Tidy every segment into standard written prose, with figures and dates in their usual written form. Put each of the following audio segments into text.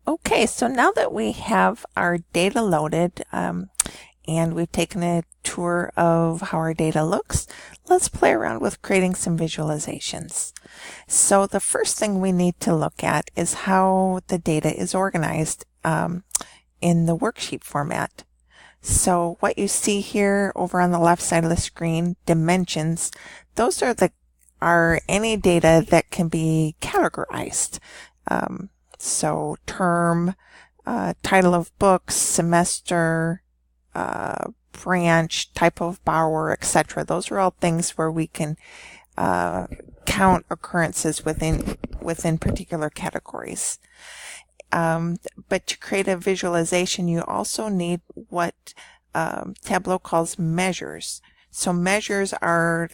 Okay, so now that we have our data loaded and we've taken a tour of how our data looks, let's play around with creating some visualizations. So the first thing we need to look at is how the data is organized in the worksheet format. So what you see here over on the left side of the screen, dimensions, those are any data that can be categorized. So term, title of books, semester, branch, type of borrower, etc. Those are all things where we can count occurrences within particular categories. But to create a visualization, you also need what Tableau calls measures. So measures are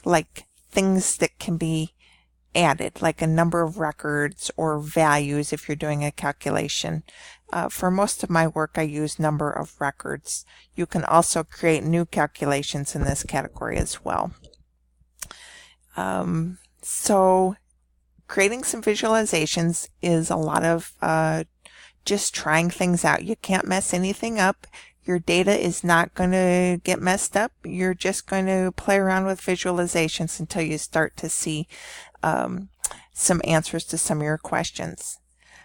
like things that can be added, like a number of records or values if you're doing a calculation. For most of my work, I use number of records. You can also create new calculations in this category as well. So creating some visualizations is a lot of just trying things out. You can't mess anything up. Your data is not going to get messed up. You're just going to play around with visualizations until you start to see some answers to some of your questions.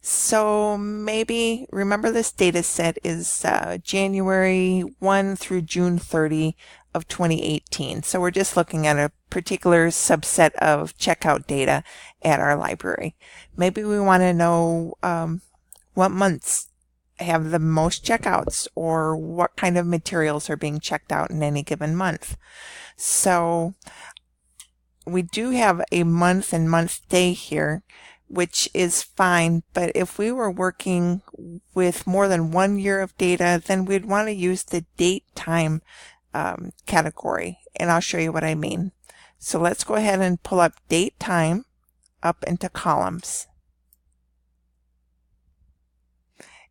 So maybe remember this data set is January 1 through June 30 of 2018. So we're just looking at a particular subset of checkout data at our library. Maybe we want to know what months have the most checkouts or what kind of materials are being checked out in any given month. So we do have a month and month day here, which is fine, but if we were working with more than 1 year of data, then we'd want to use the date time category, and I'll show you what I mean. So let's go ahead and pull up date time up into columns.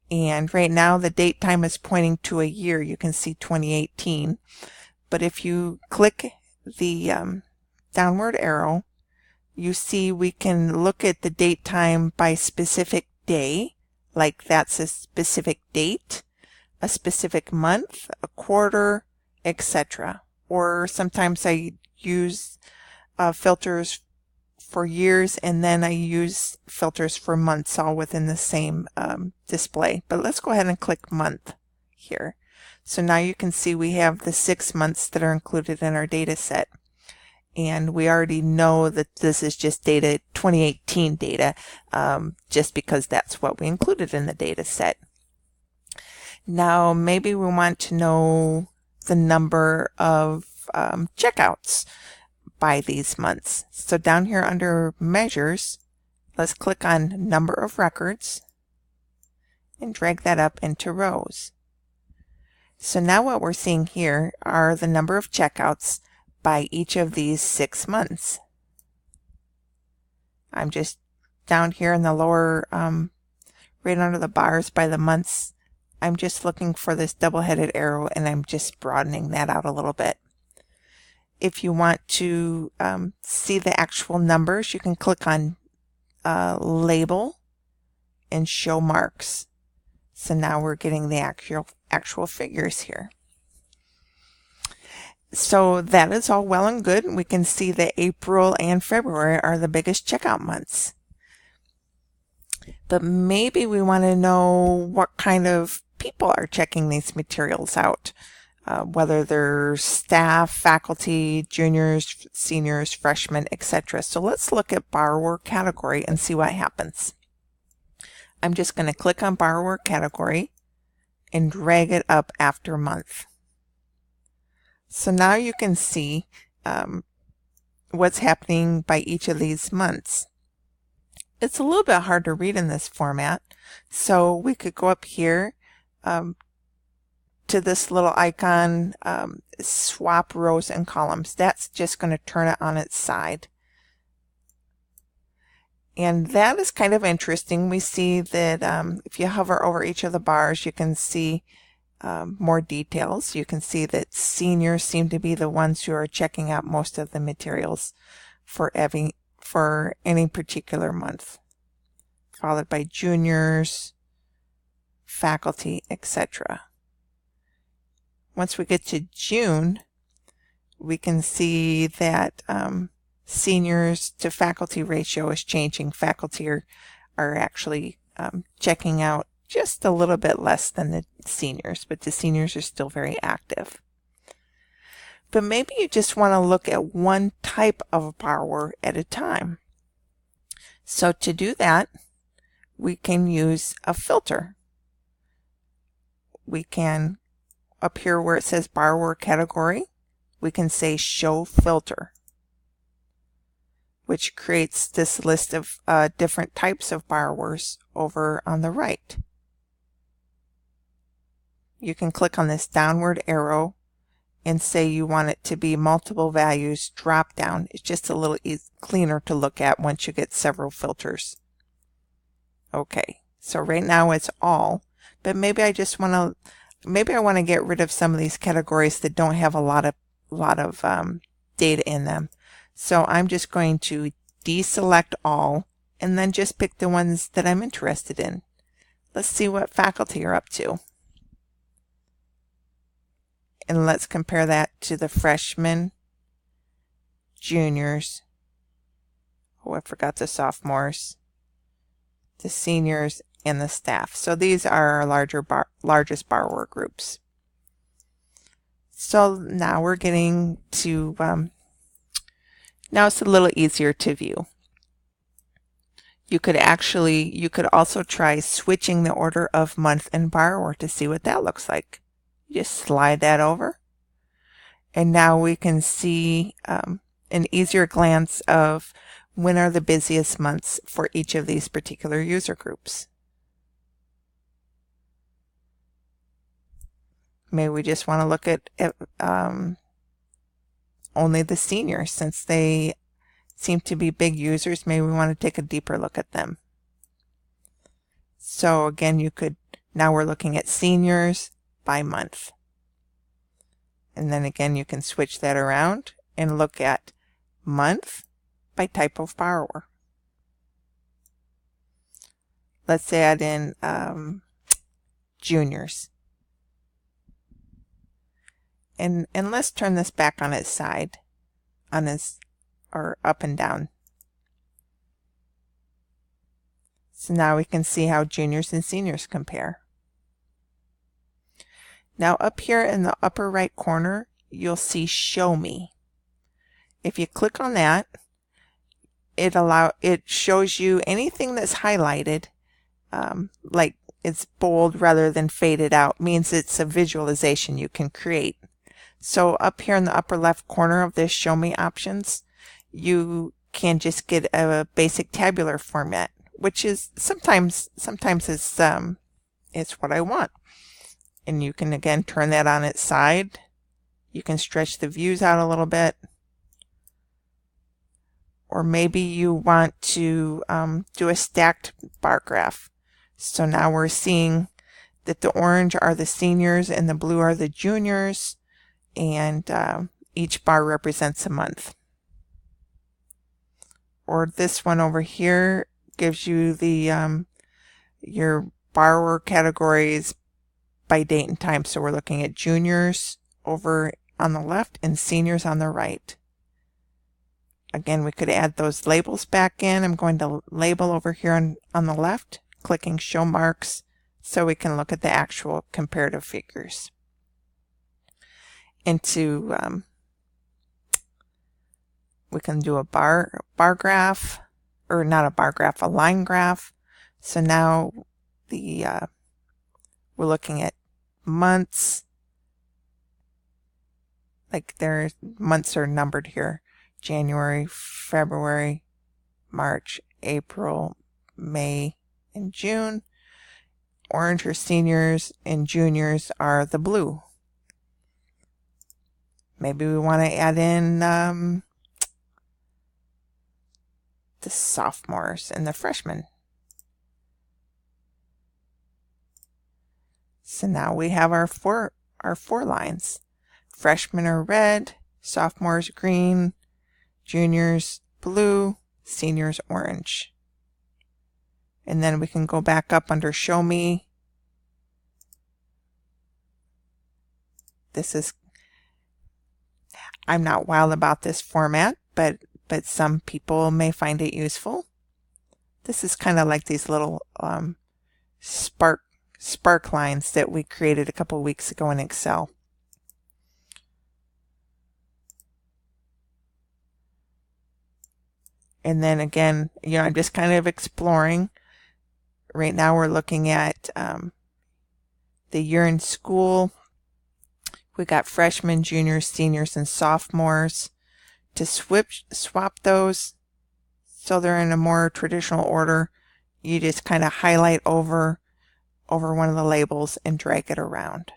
And right now the date time is pointing to a year. You can see 2018. But if you click the downward arrow, you see we can look at the date time by specific day, like that's a specific date, a specific month, a quarter, etc. Or sometimes I use filters for years, and then I use filters for months, all within the same display. But let's go ahead and click month here. So now you can see we have the 6 months that are included in our data set. And we already know that this is just data, 2018 data, just because that's what we included in the data set. Now maybe we want to know the number of checkouts by these months. So down here under measures, let's click on number of records and drag that up into rows. So now what we're seeing here are the number of checkouts by each of these 6 months. I'm just down here in the lower, right under the bars by the months. I'm just looking for this double-headed arrow, and I'm just broadening that out a little bit. If you want to see the actual numbers, you can click on label and show marks. So now we're getting the actual figures here. So that is all well and good. We can see that April and February are the biggest checkout months. But maybe we want to know what kind of people are checking these materials out. Whether they're staff, faculty, juniors, seniors, freshmen, etc. So let's look at borrower category and see what happens. I'm just going to click on borrower category and drag it up after month. So now you can see what's happening by each of these months. It's a little bit hard to read in this format, so we could go up here to this little icon, swap rows and columns. That's just going to turn it on its side. And that is kind of interesting. We see that if you hover over each of the bars, you can see more details. You can see that seniors seem to be the ones who are checking out most of the materials for any particular month. followed by juniors, faculty, etc. Once we get to June, we can see that seniors to faculty ratio is changing. Faculty are actually checking out just a little bit less than the seniors, but the seniors are still very active. But maybe you just want to look at one type of borrower at a time. So to do that, we can use a filter. We can, up here where it says borrower category, we can say show filter, which creates this list of different types of borrowers over on the right. You can click on this downward arrow and say you want it to be multiple values drop down. It's just a little cleaner to look at once you get several filters. Okay, so right now it's all, but maybe I want to get rid of some of these categories that don't have a lot of data in them. So I'm just going to deselect all and then just pick the ones that I'm interested in. Let's see what faculty are up to. And let's compare that to the freshmen, juniors, oh, I forgot the sophomores, the seniors, and the staff. So these are our largest borrower groups. So now we're getting to, now it's a little easier to view. You could also try switching the order of month and borrower to see what that looks like. You just slide that over, and now we can see an easier glance of when are the busiest months for each of these particular user groups. Maybe we just want to look at only the seniors, since they seem to be big users. Maybe we want to take a deeper look at them. So again, now we're looking at seniors by month. And then again, you can switch that around and look at month by type of borrower. Let's add in juniors. And let's turn this back on its side, or up and down. So now we can see how juniors and seniors compare. Now up here in the upper right corner, you'll see Show Me. If you click on that, it shows you anything that's highlighted, like it's bold rather than faded out, means it's a visualization you can create. So up here in the upper left corner of this Show Me options, you can just get a basic tabular format, which is sometimes it's what I want. And you can again turn that on its side. You can stretch the views out a little bit. Or maybe you want to do a stacked bar graph. So now we're seeing that the orange are the seniors and the blue are the juniors, and each bar represents a month. Or this one over here gives you the your borrower categories by date and time. So we're looking at juniors over on the left and seniors on the right. Again, we could add those labels back in. I'm going to label over here on the left, clicking show marks, so we can look at the actual comparative figures. And we can do a bar graph, or not a bar graph, a line graph. So now we're looking at months, like their months are numbered here: January, February, March, April, May, and June. Orange are seniors and juniors are the blue. Maybe we want to add in the sophomores and the freshmen. So now we have our four lines. Freshmen are red, sophomores green, juniors blue, seniors orange. And then we can go back up under Show Me. I'm not wild about this format, but some people may find it useful. This is kind of like these little spark lines that we created a couple weeks ago in Excel. And then again, I'm just kind of exploring. Right now we're looking at the year in school. We got freshmen, juniors, seniors, and sophomores. To swap those so they're in a more traditional order, you just kind of highlight over one of the labels and drag it around.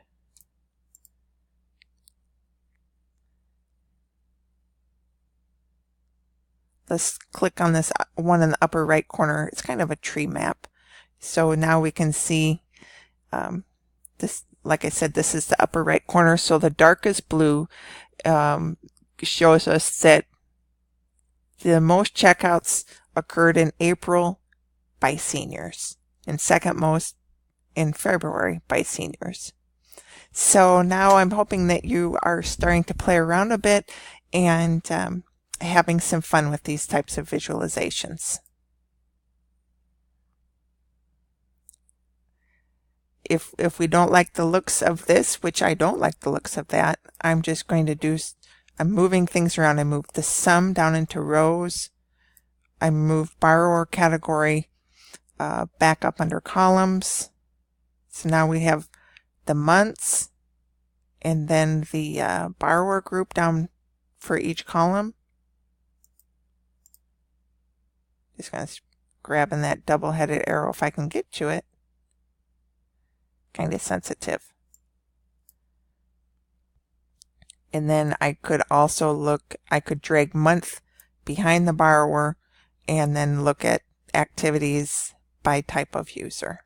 Let's click on this one in the upper right corner. It's kind of a tree map. So now we can see this. Like I said, this is the upper right corner. So the darkest blue shows us that the most checkouts occurred in April by seniors, and second most in February by seniors. So now I'm hoping that you are starting to play around a bit and having some fun with these types of visualizations. If we don't like the looks of this, which I don't like the looks of that, I'm just going to I'm moving things around. I moved the sum down into rows. I moved borrower category back up under columns. So now we have the months and then the borrower group down for each column. Just going to grabbing that double-headed arrow if I can get to it. Kind of sensitive. And then I could also I could drag month behind the borrower and then look at activities by type of user.